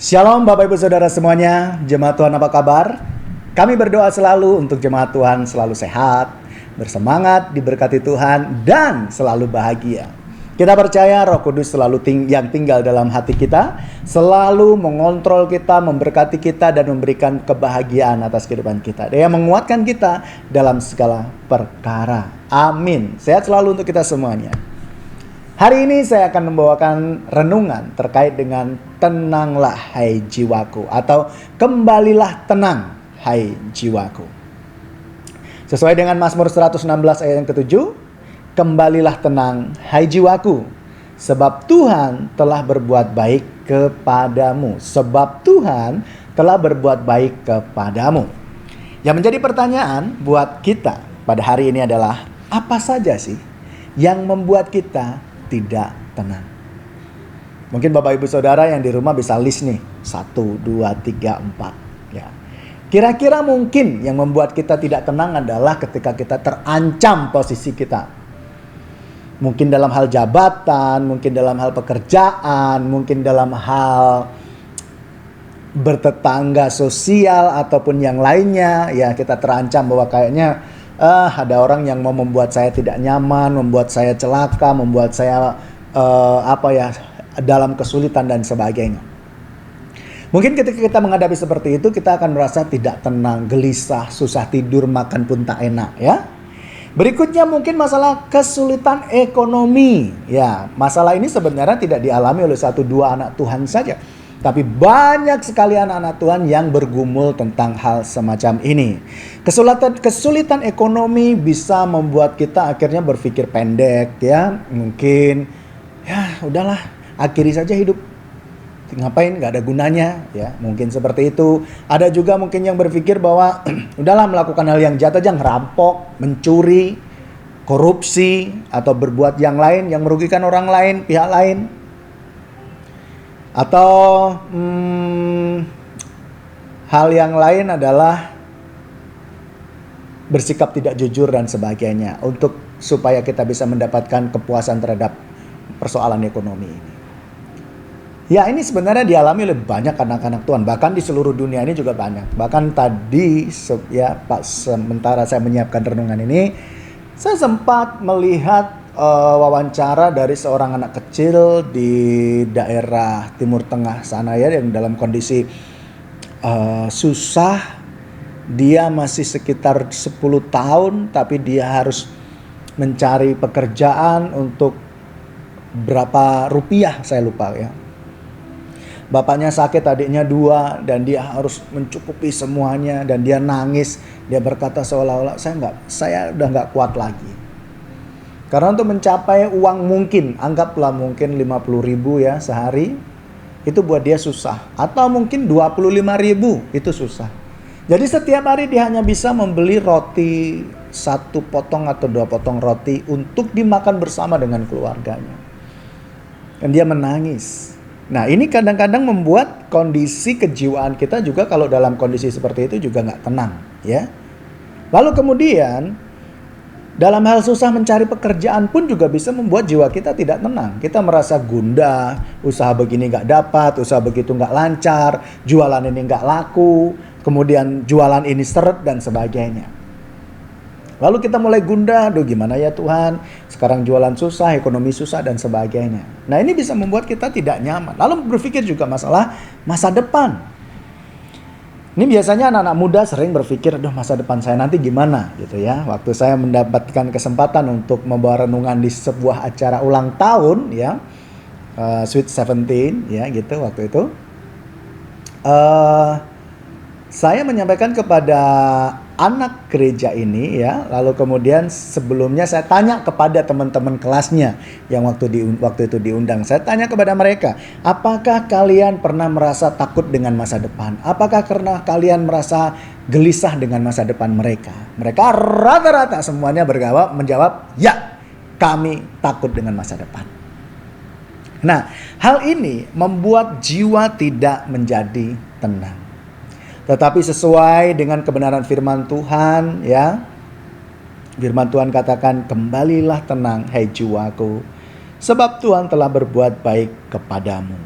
Shalom Bapak Ibu Saudara semuanya, jemaat Tuhan apa kabar? Kami berdoa selalu untuk jemaat Tuhan selalu sehat, bersemangat, diberkati Tuhan, dan selalu bahagia. Kita percaya Roh Kudus selalu yang tinggal dalam hati kita, selalu mengontrol kita, memberkati kita, dan memberikan kebahagiaan atas kehidupan kita. Dia menguatkan kita dalam segala perkara. Amin. Sehat selalu untuk kita semuanya. Hari ini saya akan membawakan renungan terkait dengan tenanglah hai jiwaku, atau kembalilah tenang hai jiwaku. Sesuai dengan Mazmur 116 ayat yang ke-7, kembalilah tenang hai jiwaku, sebab Tuhan telah berbuat baik kepadamu. Sebab Tuhan telah berbuat baik kepadamu. Yang menjadi pertanyaan buat kita pada hari ini adalah, apa saja sih yang membuat kita tidak tenang? Mungkin Bapak Ibu Saudara yang di rumah bisa list nih, 1, 2, 3, 4 ya. Kira-kira mungkin yang membuat kita tidak tenang adalah ketika kita terancam posisi kita. Mungkin dalam hal jabatan, mungkin dalam hal pekerjaan, mungkin dalam hal bertetangga sosial ataupun yang lainnya. Ya, kita terancam bahwa kayaknya ada orang yang mau membuat saya tidak nyaman, membuat saya celaka, membuat saya dalam kesulitan dan sebagainya. Mungkin ketika kita menghadapi seperti itu, kita akan merasa tidak tenang, gelisah, susah tidur, makan pun tak enak ya. Berikutnya mungkin masalah kesulitan ekonomi. Ya, masalah ini sebenarnya tidak dialami oleh 1-2 anak Tuhan saja, tapi banyak sekali anak-anak Tuhan yang bergumul tentang hal semacam ini. Kesulitan ekonomi bisa membuat kita akhirnya berpikir pendek ya. Mungkin ya udahlah, akhiri saja hidup. Ngapain, gak ada gunanya ya. Mungkin seperti itu. Ada juga mungkin yang berpikir bahwa udahlah, melakukan hal yang jahat aja, ngerampok, mencuri, korupsi, atau berbuat yang lain yang merugikan orang lain, pihak lain. Atau hal yang lain adalah bersikap tidak jujur dan sebagainya, untuk supaya kita bisa mendapatkan kepuasan terhadap persoalan ekonomi ini. Ya, ini sebenarnya dialami oleh banyak anak-anak Tuhan, bahkan di seluruh dunia ini juga banyak. Bahkan tadi ya Pak, sementara saya menyiapkan renungan ini, saya sempat melihat wawancara dari seorang anak kecil di daerah Timur Tengah sana ya, yang dalam kondisi susah. Dia masih sekitar 10 tahun, tapi dia harus mencari pekerjaan untuk berapa rupiah, saya lupa ya. Bapaknya sakit, adiknya 2, dan dia harus mencukupi semuanya, dan dia nangis. Dia berkata seolah-olah saya udah nggak kuat lagi. Karena untuk mencapai uang mungkin, anggaplah mungkin 50.000 ya sehari, itu buat dia susah. Atau mungkin 25.000, itu susah. Jadi setiap hari dia hanya bisa membeli roti 1 potong atau 2 potong roti untuk dimakan bersama dengan keluarganya. Dan dia menangis. Nah, ini kadang-kadang membuat kondisi kejiwaan kita juga kalau dalam kondisi seperti itu juga nggak tenang ya. Lalu kemudian dalam hal susah mencari pekerjaan pun juga bisa membuat jiwa kita tidak tenang. Kita merasa gundah, usaha begini nggak dapat, usaha begitu nggak lancar, jualan ini nggak laku, kemudian jualan ini seret dan sebagainya. Lalu kita mulai gundah, aduh gimana ya Tuhan, sekarang jualan susah, ekonomi susah dan sebagainya. Nah, ini bisa membuat kita tidak nyaman. Lalu berpikir juga masalah masa depan. Ini biasanya anak-anak muda sering berpikir, aduh masa depan saya nanti gimana gitu ya. Waktu saya mendapatkan kesempatan untuk membawa renungan di sebuah acara ulang tahun ya, Sweet 17 ya gitu waktu itu. Saya menyampaikan kepada anak gereja ini ya, lalu kemudian sebelumnya saya tanya kepada teman-teman kelasnya yang waktu itu diundang. Saya tanya kepada mereka, apakah kalian pernah merasa takut dengan masa depan? Apakah karena kalian merasa gelisah dengan masa depan mereka? Mereka rata-rata semuanya menjawab, ya, kami takut dengan masa depan. Nah, hal ini membuat jiwa tidak menjadi tenang. Tetapi sesuai dengan kebenaran firman Tuhan ya. Firman Tuhan katakan, kembalilah tenang hai jiwaku, sebab Tuhan telah berbuat baik kepadamu.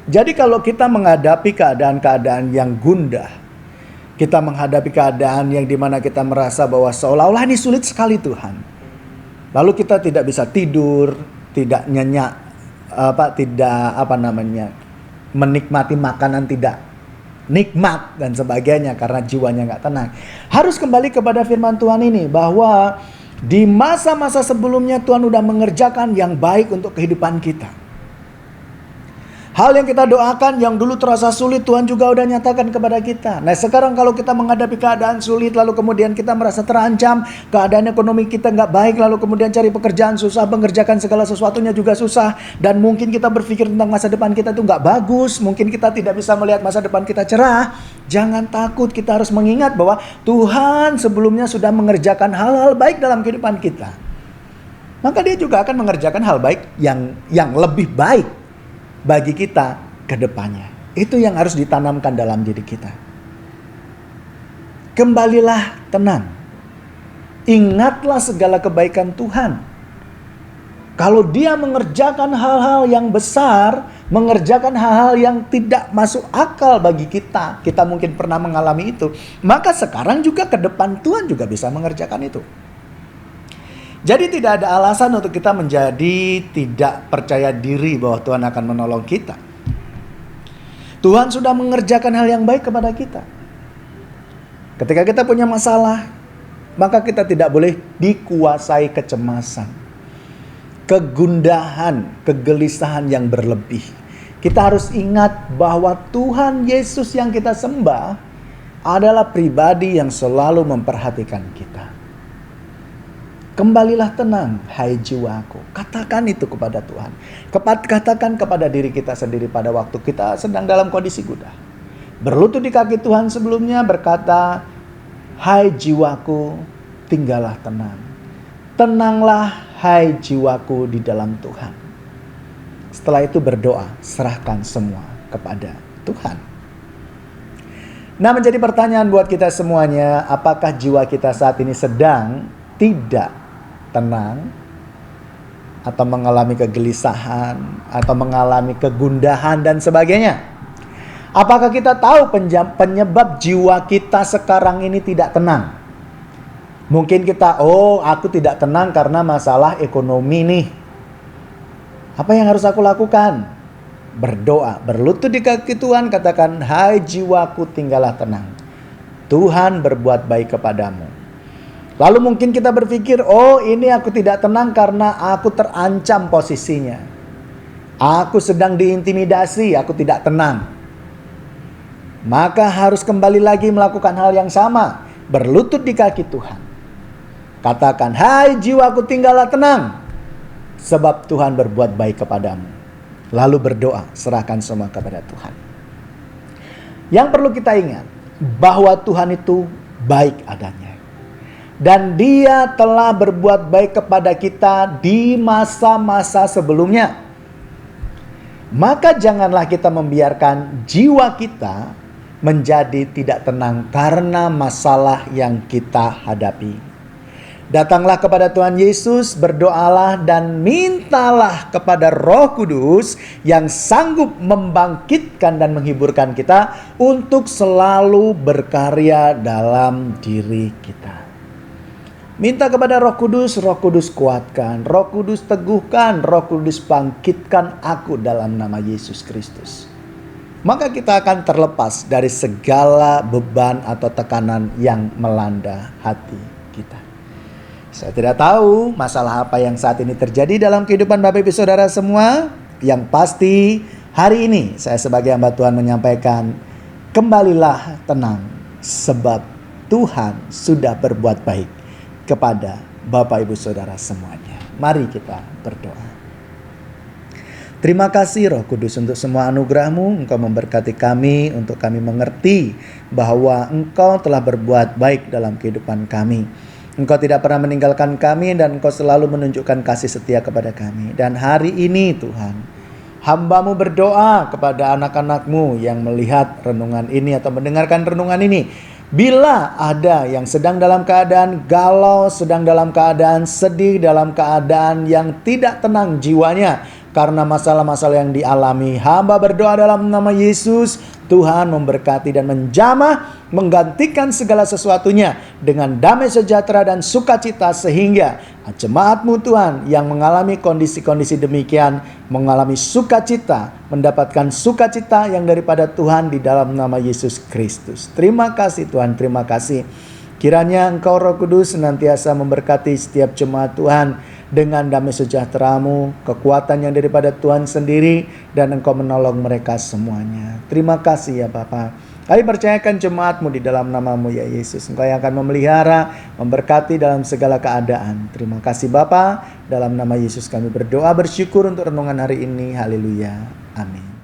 Jadi kalau kita menghadapi keadaan-keadaan yang gundah, kita menghadapi keadaan yang dimana kita merasa bahwa seolah-olah ini sulit sekali Tuhan. Lalu kita tidak bisa tidur, tidak nyenyak, menikmati makanan tidak nikmat dan sebagainya karena jiwanya nggak tenang. Harus kembali kepada firman Tuhan ini bahwa di masa-masa sebelumnya Tuhan udah mengerjakan yang baik untuk kehidupan kita. Hal yang kita doakan yang dulu terasa sulit Tuhan juga udah nyatakan kepada kita. Nah sekarang kalau kita menghadapi keadaan sulit lalu kemudian kita merasa terancam, keadaan ekonomi kita nggak baik, lalu kemudian cari pekerjaan susah, mengerjakan segala sesuatunya juga susah, dan mungkin kita berpikir tentang masa depan kita itu nggak bagus, mungkin kita tidak bisa melihat masa depan kita cerah. Jangan takut, kita harus mengingat bahwa Tuhan sebelumnya sudah mengerjakan hal-hal baik dalam kehidupan kita. Maka dia juga akan mengerjakan hal baik yang lebih baik bagi kita ke depannya. Itu yang harus ditanamkan dalam diri kita. Kembalilah tenang. Ingatlah segala kebaikan Tuhan. Kalau dia mengerjakan hal-hal yang besar, mengerjakan hal-hal yang tidak masuk akal bagi kita, kita mungkin pernah mengalami itu, maka sekarang juga ke depan Tuhan juga bisa mengerjakan itu. Jadi tidak ada alasan untuk kita menjadi tidak percaya diri bahwa Tuhan akan menolong kita. Tuhan sudah mengerjakan hal yang baik kepada kita. Ketika kita punya masalah, maka kita tidak boleh dikuasai kecemasan, kegundahan, kegelisahan yang berlebih. Kita harus ingat bahwa Tuhan Yesus yang kita sembah adalah pribadi yang selalu memperhatikan kita. Kembalilah tenang, hai jiwaku. Katakan itu kepada Tuhan. Katakan kepada diri kita sendiri pada waktu kita sedang dalam kondisi gundah. Berlutut di kaki Tuhan sebelumnya berkata, hai jiwaku, tinggallah tenang. Tenanglah, hai jiwaku di dalam Tuhan. Setelah itu berdoa, serahkan semua kepada Tuhan. Nah, menjadi pertanyaan buat kita semuanya, apakah jiwa kita saat ini sedang tidak tenang, atau mengalami kegelisahan, atau mengalami kegundahan dan sebagainya? Apakah kita tahu penyebab jiwa kita sekarang ini tidak tenang? Mungkin kita, aku tidak tenang karena masalah ekonomi nih. Apa yang harus aku lakukan? Berdoa, berlutut di kaki Tuhan, katakan, hai jiwaku, tinggallah tenang. Tuhan berbuat baik kepadamu. Lalu mungkin kita berpikir, ini aku tidak tenang karena aku terancam posisinya. Aku sedang diintimidasi, aku tidak tenang. Maka harus kembali lagi melakukan hal yang sama. Berlutut di kaki Tuhan. Katakan, hai jiwaku, tinggallah tenang. Sebab Tuhan berbuat baik kepadamu. Lalu berdoa, serahkan semua kepada Tuhan. Yang perlu kita ingat, bahwa Tuhan itu baik adanya. Dan dia telah berbuat baik kepada kita di masa-masa sebelumnya. Maka janganlah kita membiarkan jiwa kita menjadi tidak tenang karena masalah yang kita hadapi. Datanglah kepada Tuhan Yesus, berdoalah dan mintalah kepada Roh Kudus yang sanggup membangkitkan dan menghiburkan kita untuk selalu berkarya dalam diri kita. Minta kepada Roh Kudus kuatkan, Roh Kudus teguhkan, Roh Kudus bangkitkan aku dalam nama Yesus Kristus. Maka kita akan terlepas dari segala beban atau tekanan yang melanda hati kita. Saya tidak tahu masalah apa yang saat ini terjadi dalam kehidupan Bapak Ibu Saudara semua. Yang pasti hari ini saya sebagai hamba Tuhan menyampaikan, kembalilah tenang sebab Tuhan sudah berbuat baik kepada Bapak Ibu Saudara semuanya. Mari kita berdoa. Terima kasih Roh Kudus untuk semua anugerah-Mu. Engkau memberkati kami untuk kami mengerti bahwa Engkau telah berbuat baik dalam kehidupan kami. Engkau tidak pernah meninggalkan kami dan Engkau selalu menunjukkan kasih setia kepada kami. Dan hari ini Tuhan, hamba-Mu berdoa kepada anak-anak-Mu yang melihat renungan ini atau mendengarkan renungan ini. Bila ada yang sedang dalam keadaan galau, sedang dalam keadaan sedih, dalam keadaan yang tidak tenang jiwanya karena masalah-masalah yang dialami. Hamba berdoa dalam nama Yesus, Tuhan memberkati dan menjamah, menggantikan segala sesuatunya dengan damai sejahtera dan sukacita, sehingga jemaat-Mu Tuhan yang mengalami kondisi-kondisi demikian mengalami sukacita, mendapatkan sukacita yang daripada Tuhan di dalam nama Yesus Kristus. Terima kasih Tuhan, terima kasih. Kiranya Engkau Roh Kudus senantiasa memberkati setiap jemaat Tuhan dengan damai sejahtera-Mu, kekuatan yang daripada Tuhan sendiri, dan Engkau menolong mereka semuanya. Terima kasih ya Bapa. Kami percayakan jemaat-Mu di dalam nama-Mu ya Yesus. Engkau yang akan memelihara, memberkati dalam segala keadaan. Terima kasih Bapa. Dalam nama Yesus kami berdoa, bersyukur untuk renungan hari ini. Haleluya. Amin.